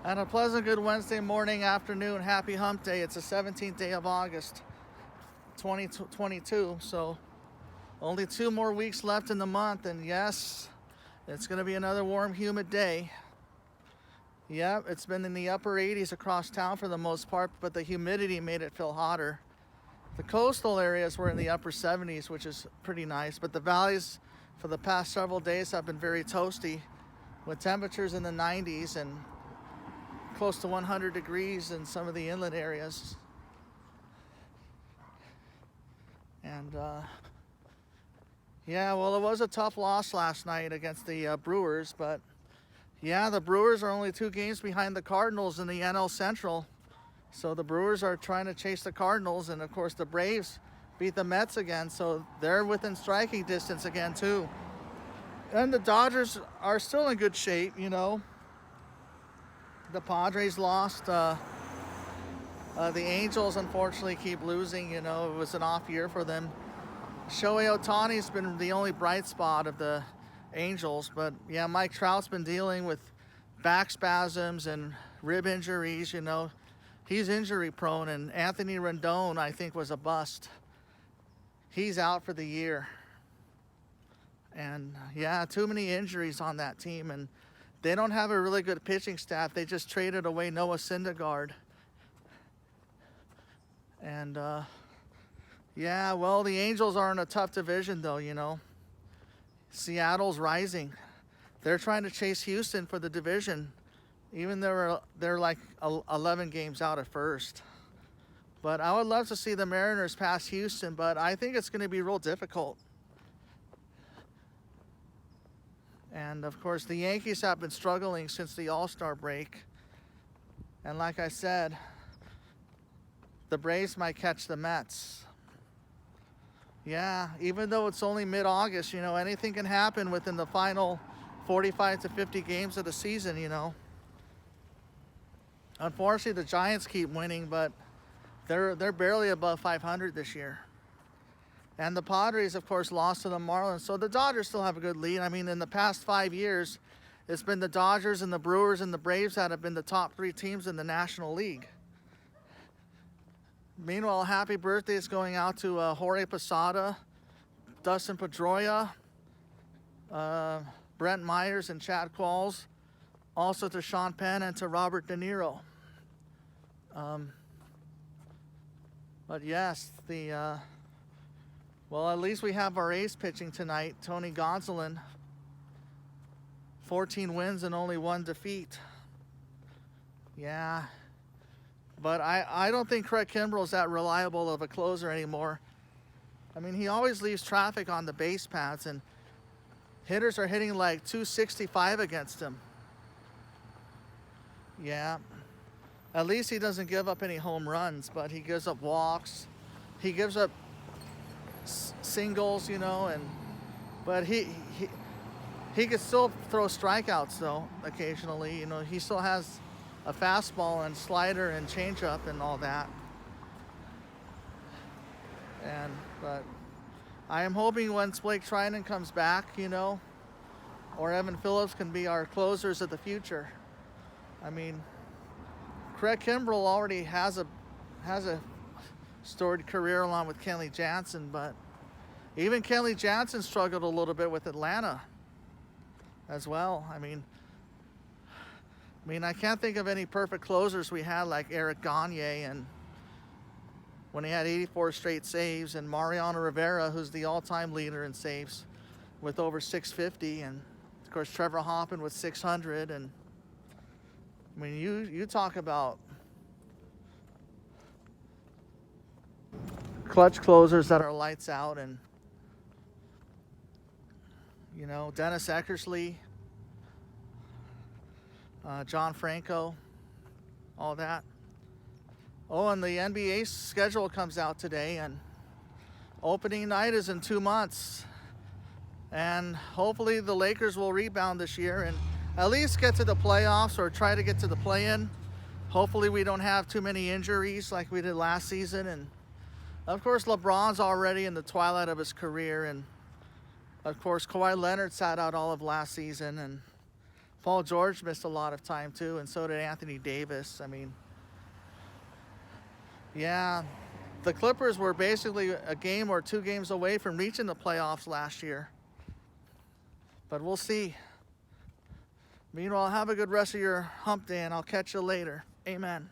And a pleasant good Wednesday morning, afternoon, happy hump day. It's the 17th day of August, 2022. So only 2 more weeks left in the month. And yes, it's going to be another warm, humid day. Yep, it's been in the upper 80s across town for the most part, but the humidity made it feel hotter. The coastal areas were in the upper 70s, which is pretty nice. But the valleys for the past several days have been very toasty, with temperatures in the 90s and close to 100 degrees in some of the inland areas. And yeah, well, it was a tough loss last night against the Brewers, but yeah, the Brewers are only 2 games behind the Cardinals in the NL Central. So the Brewers are trying to chase the Cardinals, and of course the Braves beat the Mets again, so they're within striking distance again too. And the Dodgers are still in good shape, you know. The Padres lost. The Angels unfortunately keep losing. You know, it was an off year for them. Shohei Ohtani's been the only bright spot of the Angels, but yeah, Mike Trout's been dealing with back spasms and rib injuries. You know, he's injury prone, and Anthony Rendon, I think, was a bust. He's out for the year. And yeah, too many injuries on that team, and they don't have a really good pitching staff. They just traded away Noah Syndergaard. And yeah, well, the Angels are in a tough division though, you know. Seattle's rising. They're trying to chase Houston for the division, even though they're like 11 games out at first. But I would love to see the Mariners pass Houston, but I think it's going to be real difficult. And of course, the Yankees have been struggling since the All-Star break. And like I said, the Braves might catch the Mets. Yeah, even though it's only mid-August, you know, anything can happen within the final 45 to 50 games of the season, you know. Unfortunately, the Giants keep winning, but they're barely above 500 this year. And the Padres, of course, lost to the Marlins. So the Dodgers still have a good lead. I mean, in the past 5 years, it's been the Dodgers and the Brewers and the Braves that have been the top 3 teams in the National League. Meanwhile, happy birthday is going out to Jorge Posada, Dustin Pedroia, Brent Myers, and Chad Qualls. Also to Sean Penn and to Robert De Niro. But yes, well, at least we have our ace pitching tonight, Tony Gonsolin. 14 wins and only 1 defeat. Yeah. But I don't think Craig Kimbrell's that reliable of a closer anymore. I mean, he always leaves traffic on the base paths, and hitters are hitting like 265 against him. Yeah. At least he doesn't give up any home runs, but he gives up walks. He gives up singles, you know, but he can still throw strikeouts though occasionally. You know, he still has a fastball and slider and changeup and all that. But I am hoping once Blake Trinan comes back, you know, or Evan Phillips can be our closers of the future. I mean, Craig Kimbrell already has a storied career along with Kenley Jansen, but even Kenley Jansen struggled a little bit with Atlanta as well. I mean, I can't think of any perfect closers we had like Eric Gagne, and when he had 84 straight saves, and Mariano Rivera, who's the all-time leader in saves with over 650, and of course Trevor Hoffman with 600. And I mean, you talk about clutch closers that are lights out, and you know, Dennis Eckersley, John Franco, all that. Oh, and the NBA schedule comes out today, and opening night is in 2 months. And hopefully the Lakers will rebound this year and at least get to the playoffs or try to get to the play-in. Hopefully we don't have too many injuries like we did last season. And of course, LeBron's already in the twilight of his career, and of course Kawhi Leonard sat out all of last season, and Paul George missed a lot of time too, and so did Anthony Davis. I mean, yeah, the Clippers were basically a game or 2 games away from reaching the playoffs last year. But we'll see. Meanwhile, have a good rest of your hump day, and I'll catch you later. Amen.